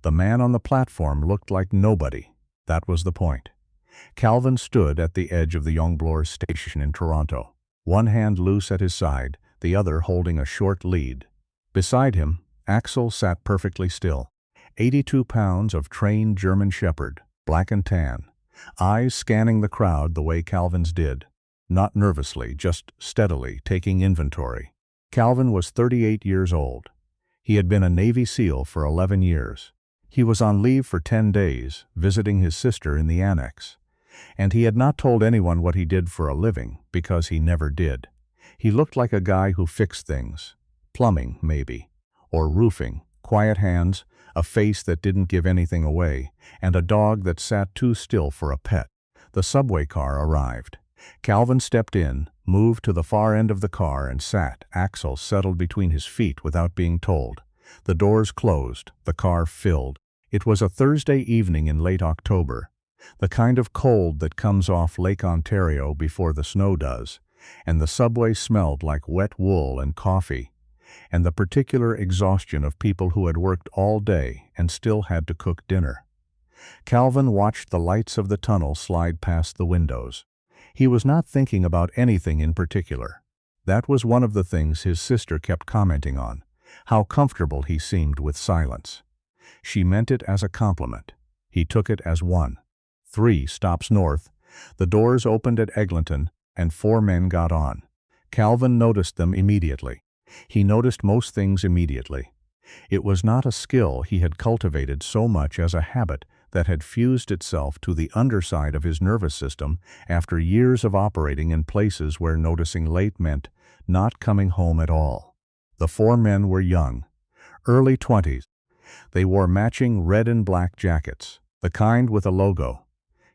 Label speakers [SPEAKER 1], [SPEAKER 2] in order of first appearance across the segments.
[SPEAKER 1] The man on the platform looked like nobody. That was the point. Calvin stood at the edge of the Yongbloor station in Toronto, one hand loose at his side, the other holding a short lead. Beside him, Axel sat perfectly still. 82 pounds of trained German shepherd, black and tan, eyes scanning the crowd the way Calvin's did. Not nervously, just steadily, taking inventory. Calvin was 38 years old. He had been a Navy SEAL for 11 years. He was on leave for 10 days, visiting his sister in the annex. And he had not told anyone what he did for a living, because he never did. He looked like a guy who fixed things. Plumbing, maybe. Or roofing. Quiet hands, a face that didn't give anything away, and a dog that sat too still for a pet. The subway car arrived. Calvin stepped in, moved to the far end of the car and sat. Axel settled between his feet without being told. The doors closed, the car filled. It was a Thursday evening in late October, the kind of cold that comes off Lake Ontario before the snow does, and the subway smelled like wet wool and coffee, and the particular exhaustion of people who had worked all day and still had to cook dinner. Calvin watched the lights of the tunnel slide past the windows. He was not thinking about anything in particular. That was one of the things his sister kept commenting on, how comfortable he seemed with silence. She meant it as a compliment. He took it as one. 3 stops north, the doors opened at Eglinton, and 4 men got on. Calvin noticed them immediately. He noticed most things immediately. It was not a skill he had cultivated so much as a habit that had fused itself to the underside of his nervous system after years of operating in places where noticing late meant not coming home at all. The 4 men were young, early 20s. They wore matching red and black jackets, the kind with a logo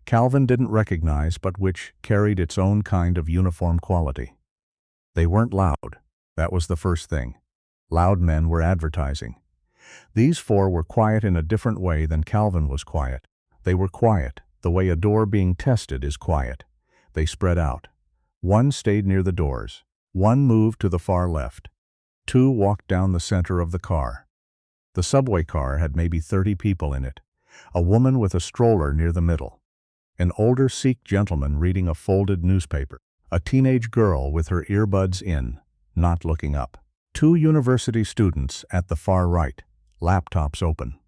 [SPEAKER 1] Calvin didn't recognize but which carried its own kind of uniform quality. They weren't loud. That was the first thing. Loud men were advertising. These 4 were quiet in a different way than Calvin was quiet. They were quiet, the way a door being tested is quiet. They spread out. 1 stayed near the doors. 1 moved to the far left. 2 walked down the center of the car. The subway car had maybe 30 people in it. A woman with a stroller near the middle. An older Sikh gentleman reading a folded newspaper. A teenage girl with her earbuds in, not looking up. 2 university students at the far right, laptops open.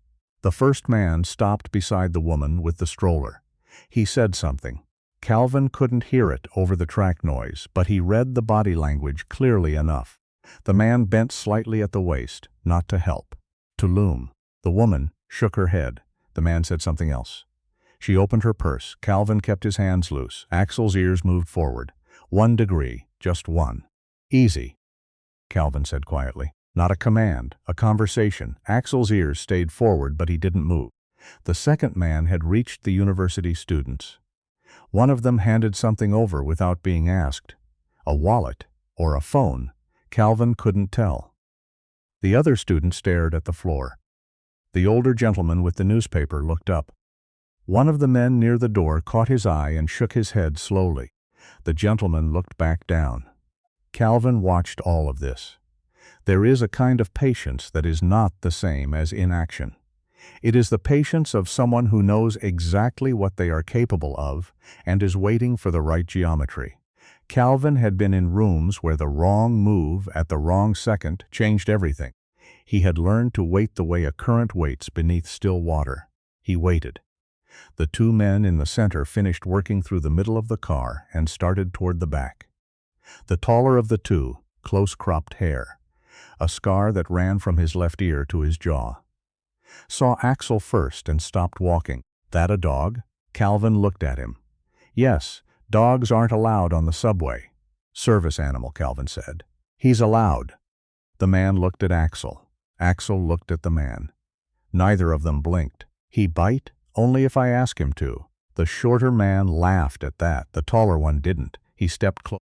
[SPEAKER 1] The first man stopped beside the woman with the stroller. He said something. Calvin couldn't hear it over the track noise, but he read the body language clearly enough. The man bent slightly at the waist, not to help, to loom. The woman shook her head. The man said something else. She opened her purse. Calvin kept his hands loose. Axel's ears moved forward. 1 degree, just 1. Easy, Calvin said quietly. Not a command, a conversation. Axel's ears stayed forward, but he didn't move. The second man had reached the university students. One of them handed something over without being asked. A wallet or a phone. Calvin couldn't tell. The other student stared at the floor. The older gentleman with the newspaper looked up. One of the men near the door caught his eye and shook his head slowly. The gentleman looked back down. Calvin watched all of this. There is a kind of patience that is not the same as inaction. It is the patience of someone who knows exactly what they are capable of and is waiting for the right geometry. Calvin had been in rooms where the wrong move at the wrong second changed everything. He had learned to wait the way a current waits beneath still water. He waited. The 2 men in the center finished working through the middle of the car and started toward the back. The taller of the 2, close-cropped hair, a scar that ran from his left ear to his jaw. Saw Axel first and stopped walking. That a dog? Calvin looked at him. Yes, dogs aren't allowed on the subway. Service animal, Calvin said. He's allowed. The man looked at Axel. Axel looked at the man. Neither of them blinked. He bite? Only if I ask him to. The shorter man laughed at that. The taller one didn't. He stepped close.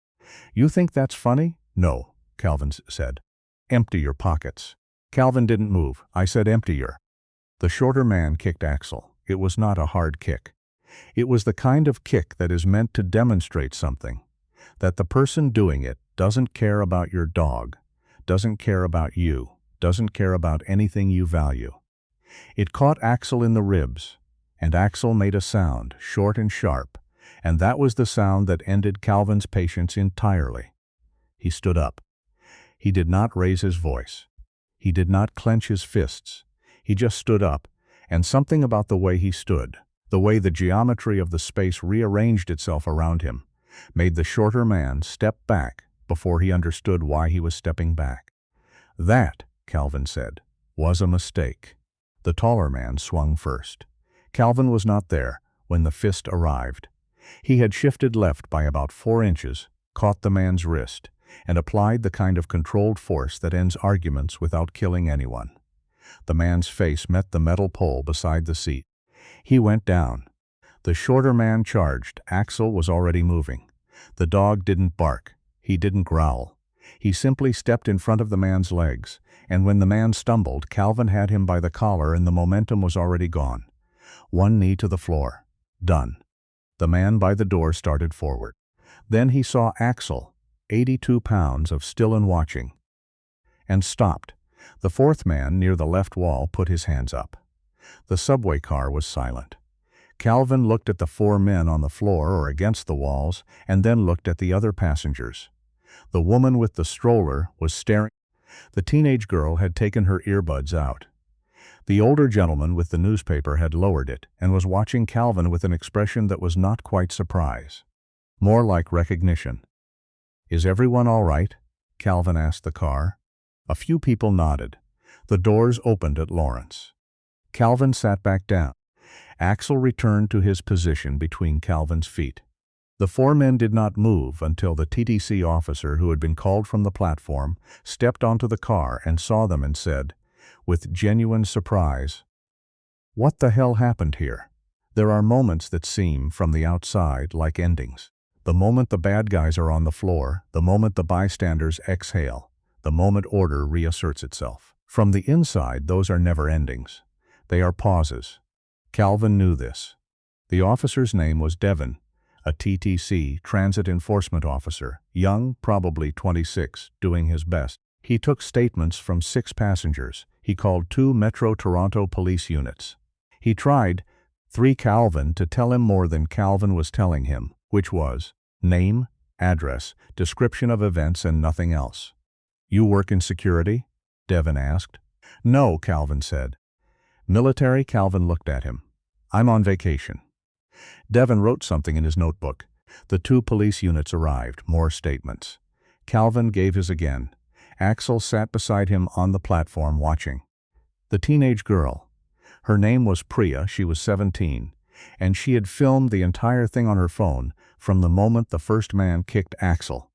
[SPEAKER 1] You think that's funny? No, Calvin said. Empty your pockets. Calvin didn't move. I said empty your. The shorter man kicked Axel. It was not a hard kick. It was the kind of kick that is meant to demonstrate something. That the person doing it doesn't care about your dog, doesn't care about you, doesn't care about anything you value. It caught Axel in the ribs, and Axel made a sound, short and sharp, and that was the sound that ended Calvin's patience entirely. He stood up. He did not raise his voice. He did not clench his fists. He just stood up, and something about the way he stood, the way the geometry of the space rearranged itself around him, made the shorter man step back before he understood why he was stepping back. That, Calvin said, was a mistake. The taller man swung first. Calvin was not there when the fist arrived. He had shifted left by about 4 inches, caught the man's wrist, and applied the kind of controlled force that ends arguments without killing anyone. The man's face met the metal pole beside the seat. He went down. The shorter man charged. Axel was already moving. The dog didn't bark. He didn't growl. He simply stepped in front of the man's legs, and when the man stumbled, Calvin had him by the collar and the momentum was already gone. One knee to the floor. Done. The man by the door started forward. Then he saw Axel, 82 pounds of still and watching, and stopped. The fourth man near the left wall put his hands up. The subway car was silent. Calvin looked at the 4 men on the floor or against the walls, and then looked at the other passengers. The woman with the stroller was staring. The teenage girl had taken her earbuds out. The older gentleman with the newspaper had lowered it and was watching Calvin with an expression that was not quite surprise, more like recognition. "Is everyone all right?" Calvin asked the car. A few people nodded. The doors opened at Lawrence. Calvin sat back down. Axel returned to his position between Calvin's feet. The 4 men did not move until the TTC officer who had been called from the platform stepped onto the car and saw them and said, with genuine surprise, "What the hell happened here?" There are moments that seem, from the outside, like endings. The moment the bad guys are on the floor, the moment the bystanders exhale, the moment order reasserts itself. From the inside, those are never endings. They are pauses. Calvin knew this. The officer's name was Devon, a TTC, Transit Enforcement Officer, young, probably 26, doing his best. He took statements from 6 passengers. He called 2 Metro Toronto police units. He tried 3 Calvin to tell him more than Calvin was telling him, which was name, address, description of events, and nothing else. "You work in security?" Devon asked. "No," Calvin said. "Military?" Calvin looked at him. "I'm on vacation." Devon wrote something in his notebook. The 2 police units arrived. More statements. Calvin gave his again. Axel sat beside him on the platform watching. The teenage girl. Her name was Priya. She was 17, and she had filmed the entire thing on her phone from the moment the first man kicked Axel.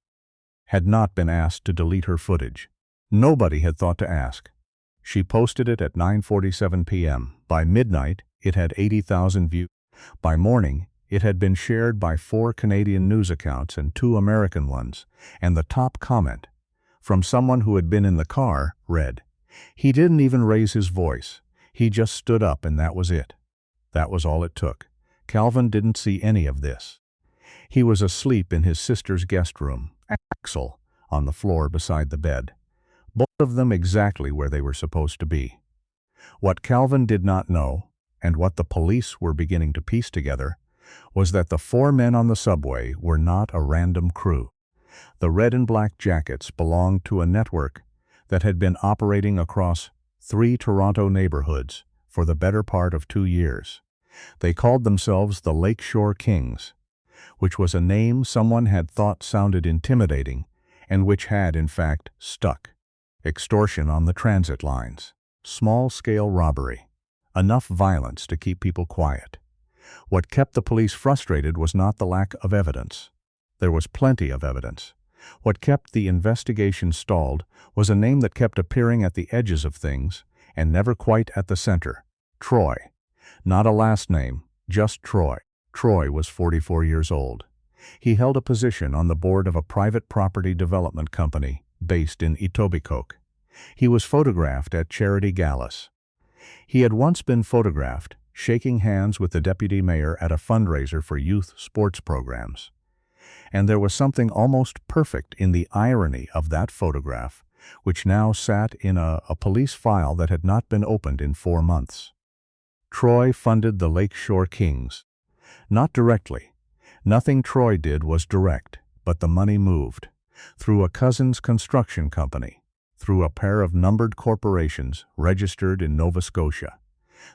[SPEAKER 1] Had not been asked to delete her footage. Nobody had thought to ask. She posted it at 9:47 p.m. By midnight, it had 80,000 views. By morning, it had been shared by 4 Canadian news accounts and 2 American ones, and the top comment, from someone who had been in the car, read, "He didn't even raise his voice. He just stood up and that was it." That was all it took. Calvin didn't see any of this. He was asleep in his sister's guest room, Axel, on the floor beside the bed. Both of them exactly where they were supposed to be. What Calvin did not know, and what the police were beginning to piece together, was that the 4 men on the subway were not a random crew. The red and black jackets belonged to a network that had been operating across 3 Toronto neighborhoods for the better part of 2 years. They called themselves the Lakeshore Kings, which was a name someone had thought sounded intimidating and which had, in fact, stuck. Extortion on the transit lines. Small-scale robbery. Enough violence to keep people quiet. What kept the police frustrated was not the lack of evidence. There was plenty of evidence. What kept the investigation stalled was a name that kept appearing at the edges of things and never quite at the center. Troy. Not a last name, just Troy. Troy was 44 years old. He held a position on the board of a private property development company based in Etobicoke. He was photographed at charity galas. He had once been photographed shaking hands with the deputy mayor at a fundraiser for youth sports programs. And there was something almost perfect in the irony of that photograph which now sat in a police file that had not been opened in 4 months. Troy funded the Lakeshore Kings. Not directly. Nothing Troy did was direct, but the money moved. Through a cousin's construction company. Through a pair of numbered corporations registered in Nova Scotia.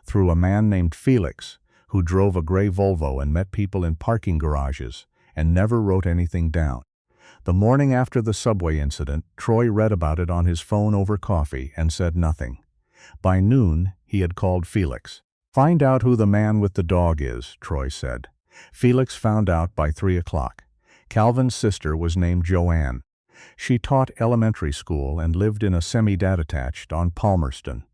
[SPEAKER 1] Through a man named Felix, who drove a gray Volvo and met people in parking garages and never wrote anything down. The morning after the subway incident, Troy read about it on his phone over coffee and said nothing. By noon, he had called Felix. "Find out who the man with the dog is," Troy said. Felix found out by 3 o'clock. Calvin's sister was named Joanne. She taught elementary school and lived in a semi-detached on Palmerston,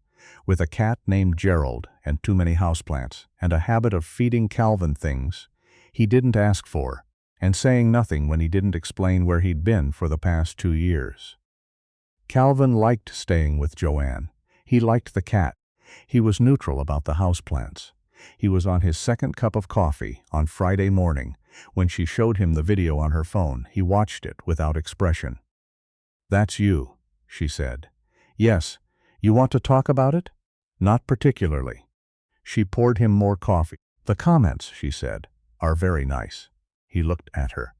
[SPEAKER 1] with a cat named Gerald and too many houseplants, and a habit of feeding Calvin things he didn't ask for, and saying nothing when he didn't explain where he'd been for the past 2 years. Calvin liked staying with Joanne. He liked the cat. He was neutral about the houseplants. He was on his second cup of coffee on Friday morning when she showed him the video on her phone. He watched it without expression. "That's you," she said. "Yes. You want to talk about it?" "Not particularly." She poured him more coffee. "The comments," she said, "are very nice." He looked at her.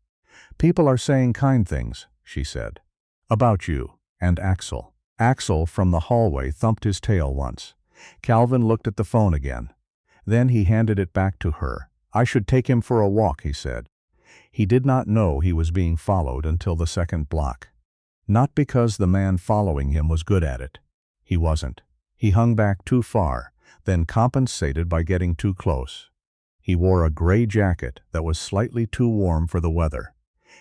[SPEAKER 1] "People are saying kind things," she said. "About you and Axel." Axel from the hallway thumped his tail once. Calvin looked at the phone again. Then he handed it back to her. "I should take him for a walk," he said. He did not know he was being followed until the second block. Not because the man following him was good at it. He wasn't. He hung back too far, then compensated by getting too close. He wore a gray jacket that was slightly too warm for the weather.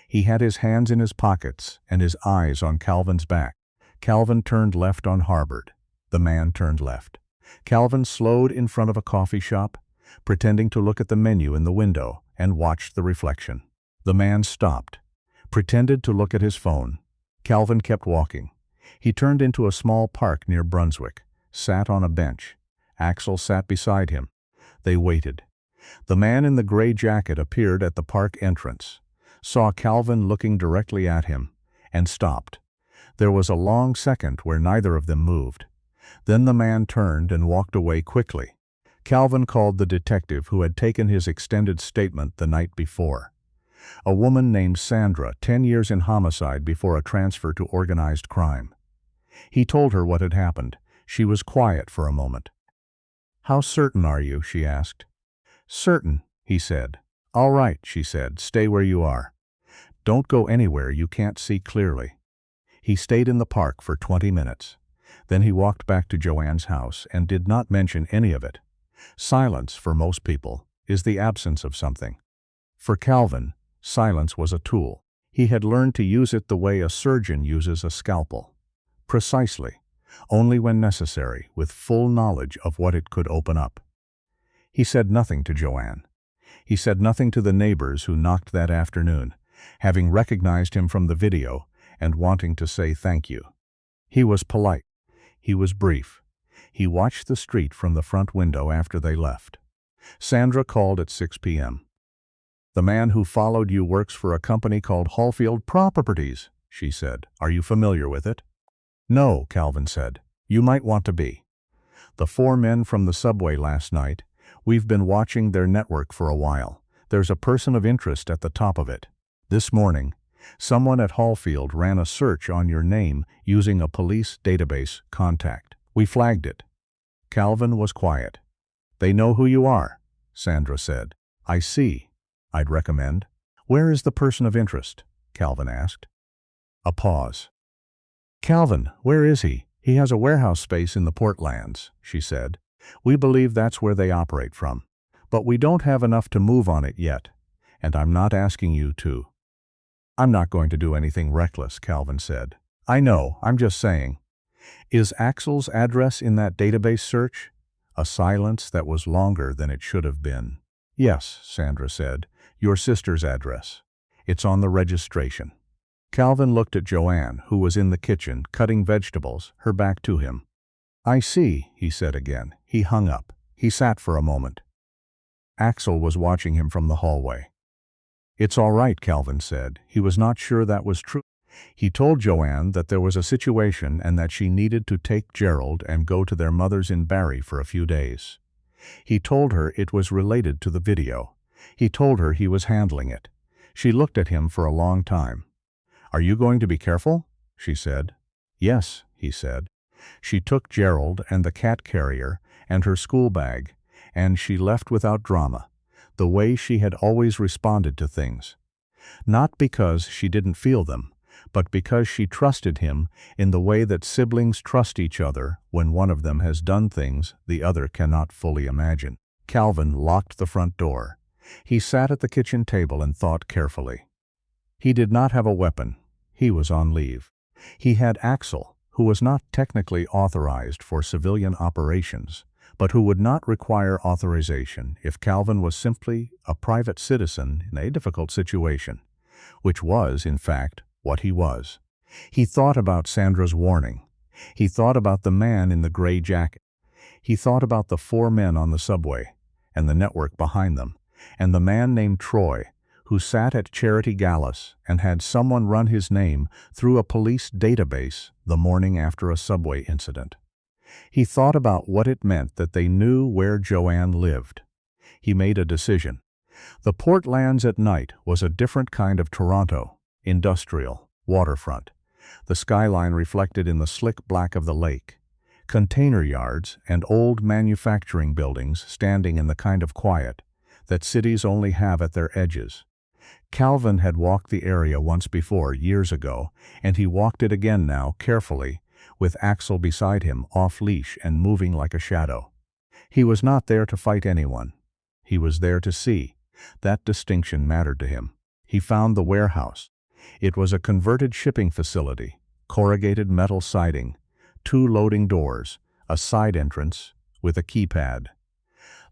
[SPEAKER 1] He had his hands in his pockets and his eyes on Calvin's back. Calvin turned left on Harvard. The man turned left. Calvin slowed in front of a coffee shop, pretending to look at the menu in the window, and watched the reflection. The man stopped, pretended to look at his phone. Calvin kept walking. He turned into a small park near Brunswick, sat on a bench. Axel sat beside him. They waited. The man in the gray jacket appeared at the park entrance, saw Calvin looking directly at him, and stopped. There was a long second where neither of them moved. Then the man turned and walked away quickly. Calvin called the detective who had taken his extended statement the night before. A woman named Sandra, 10 years in homicide before a transfer to organized crime. He told her what had happened. She was quiet for a moment. "How certain are you?" she asked. "Certain," he said. "All right," she said. "Stay where you are. Don't go anywhere you can't see clearly." He stayed in the park for 20 minutes. Then he walked back to Joanne's house and did not mention any of it. Silence, for most people, is the absence of something. For Calvin, silence was a tool. He had learned to use it the way a surgeon uses a scalpel. Precisely, only when necessary, with full knowledge of what it could open up. He said nothing to Joanne. He said nothing to the neighbors who knocked that afternoon, having recognized him from the video and wanting to say thank you. He was polite. He was brief. He watched the street from the front window after they left. Sandra called at 6 p.m. "The man who followed you works for a company called Hallfield Properties," she said. "Are you familiar with it?" "No," Calvin said. "You might want to be." "The 4 men from the subway last night. We've been watching their network for a while. There's a person of interest at the top of it. This morning, someone at Hallfield ran a search on your name using a police database contact. We flagged it." Calvin was quiet. "They know who you are," Sandra said. "I see. I'd recommend." "Where is the person of interest?" Calvin asked. A pause. "Calvin, where is he?" "He has a warehouse space in the Portlands," she said. "We believe that's where they operate from. But we don't have enough to move on it yet, and I'm not asking you to." "I'm not going to do anything reckless," Calvin said. "I know, I'm just saying." "Is Axel's address in that database search?" A silence that was longer than it should have been. "Yes," Sandra said. "Your sister's address. It's on the registration." Calvin looked at Joanne, who was in the kitchen, cutting vegetables, her back to him. "I see," he said again. He hung up. He sat for a moment. Axel was watching him from the hallway. "It's all right," Calvin said. He was not sure that was true. He told Joanne that there was a situation and that she needed to take Gerald and go to their mother's in Barrie for a few days. He told her it was related to the video. He told her he was handling it. She looked at him for a long time. "Are you going to be careful?" she said. "Yes," he said. She took Gerald and the cat carrier and her school bag, and she left without drama, the way she had always responded to things. Not because she didn't feel them, but because she trusted him in the way that siblings trust each other when one of them has done things the other cannot fully imagine. Calvin locked the front door. He sat at the kitchen table and thought carefully. He did not have a weapon. He was on leave. He had Axel, who was not technically authorized for civilian operations, but who would not require authorization if Calvin was simply a private citizen in a difficult situation, which was, in fact, what he was. He thought about Sandra's warning. He thought about the man in the gray jacket. He thought about the 4 men on the subway, and the network behind them, and the man named Troy, who sat at charity galas and had someone run his name through a police database the morning after a subway incident. He thought about what it meant that they knew where Joanne lived. He made a decision. The Portlands at night was a different kind of Toronto, industrial, waterfront. The skyline reflected in the slick black of the lake. Container yards and old manufacturing buildings standing in the kind of quiet that cities only have at their edges. Calvin had walked the area once before, years ago, and he walked it again now, carefully, with Axel beside him, off-leash and moving like a shadow. He was not there to fight anyone. He was there to see. That distinction mattered to him. He found the warehouse. It was a converted shipping facility, corrugated metal siding, 2 loading doors, a side entrance with a keypad.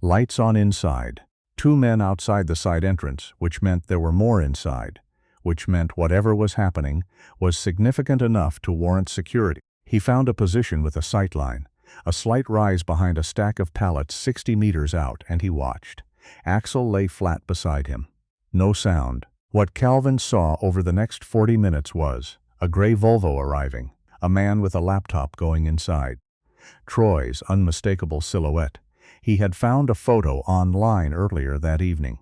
[SPEAKER 1] Lights on inside. 2 men outside the side entrance, which meant there were more inside, which meant whatever was happening was significant enough to warrant security. He found a position with a sightline, a slight rise behind a stack of pallets 60 meters out, and he watched. Axel lay flat beside him. No sound. What Calvin saw over the next 40 minutes was a gray Volvo arriving, a man with a laptop going inside. Troy's unmistakable silhouette. He had found a photo online earlier that evening,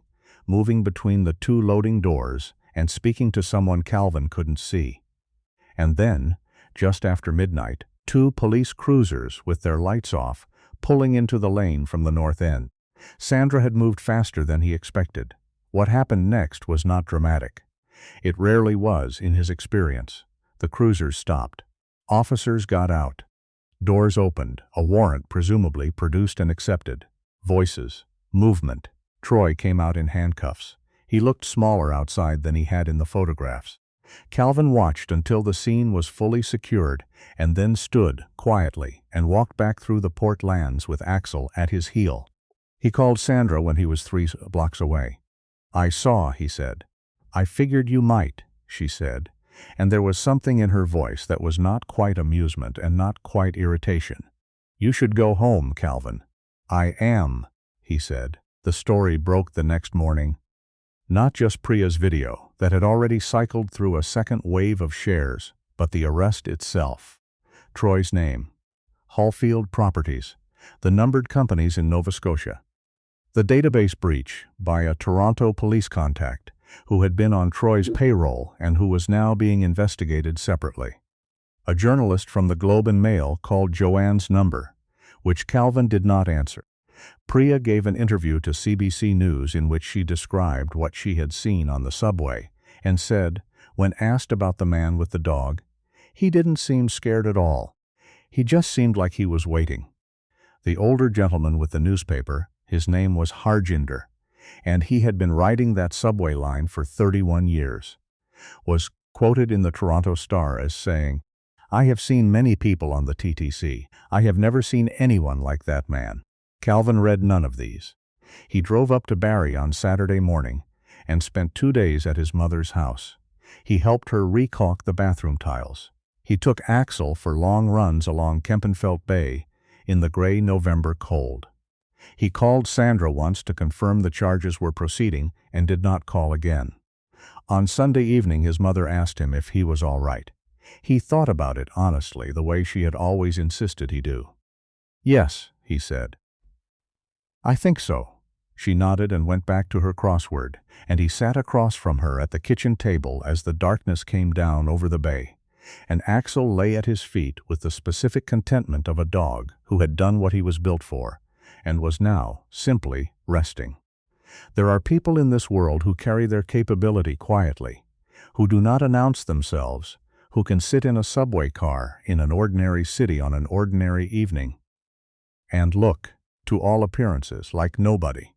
[SPEAKER 1] moving between the 2 loading doors and speaking to someone Calvin couldn't see. And then, just after midnight, 2 police cruisers with their lights off, pulling into the lane from the north end. Sandra had moved faster than he expected. What happened next was not dramatic. It rarely was, in his experience. The cruisers stopped. Officers got out. Doors opened, a warrant presumably produced and accepted. Voices. Movement. Troy came out in handcuffs. He looked smaller outside than he had in the photographs. Calvin watched until the scene was fully secured, and then stood, quietly, and walked back through the Portlands with Axel at his heel. He called Sandra when he was 3 blocks away. "I saw," he said. "I figured you might," she said, and there was something in her voice that was not quite amusement and not quite irritation. "You should go home, Calvin." "I am," he said. The story broke the next morning. Not just Priya's video, that had already cycled through a second wave of shares, but the arrest itself. Troy's name. Hallfield Properties, the numbered companies in Nova Scotia. The database breach by a Toronto police contact who had been on Troy's payroll and who was now being investigated separately. A journalist from the Globe and Mail called Joanne's number, which Calvin did not answer. Priya gave an interview to CBC News in which she described what she had seen on the subway and said, when asked about the man with the dog, he didn't seem scared at all. He just seemed like he was waiting. The older gentleman with the newspaper, his name was Harjinder, and he had been riding that subway line for 31 years, was quoted in the Toronto Star as saying, "I have seen many people on the TTC. I have never seen anyone like that man." Calvin read none of these. He drove up to Barrie on Saturday morning and spent 2 days at his mother's house. He helped her recaulk the bathroom tiles. He took Axel for long runs along Kempenfelt Bay in the gray November cold. He called Sandra once to confirm the charges were proceeding and did not call again. On Sunday evening his mother asked him if he was all right. He thought about it honestly, the way she had always insisted he do. "Yes," he said. "I think so." She nodded and went back to her crossword, and he sat across from her at the kitchen table as the darkness came down over the bay, and Axel lay at his feet with the specific contentment of a dog who had done what he was built for, and was now simply resting. There are people in this world who carry their capability quietly, who do not announce themselves, who can sit in a subway car in an ordinary city on an ordinary evening and look, to all appearances, like nobody.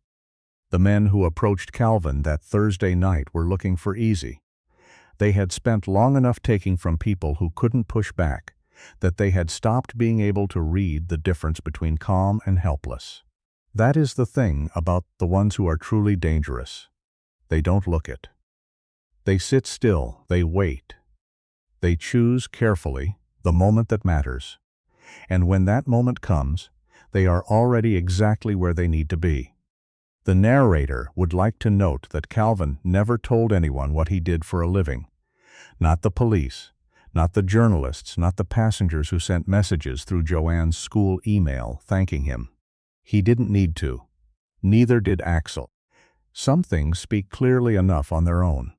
[SPEAKER 1] The men who approached Calvin that Thursday night were looking for easy. They had spent long enough taking from people who couldn't push back that they had stopped being able to read the difference between calm and helpless. That is the thing about the ones who are truly dangerous. They don't look it. They sit still, they wait. They choose carefully the moment that matters. And when that moment comes, they are already exactly where they need to be. The narrator would like to note that Calvin never told anyone what he did for a living. Not the police, not the journalists, not the passengers who sent messages through Joanne's school email thanking him. He didn't need to. Neither did Axel. Some things speak clearly enough on their own.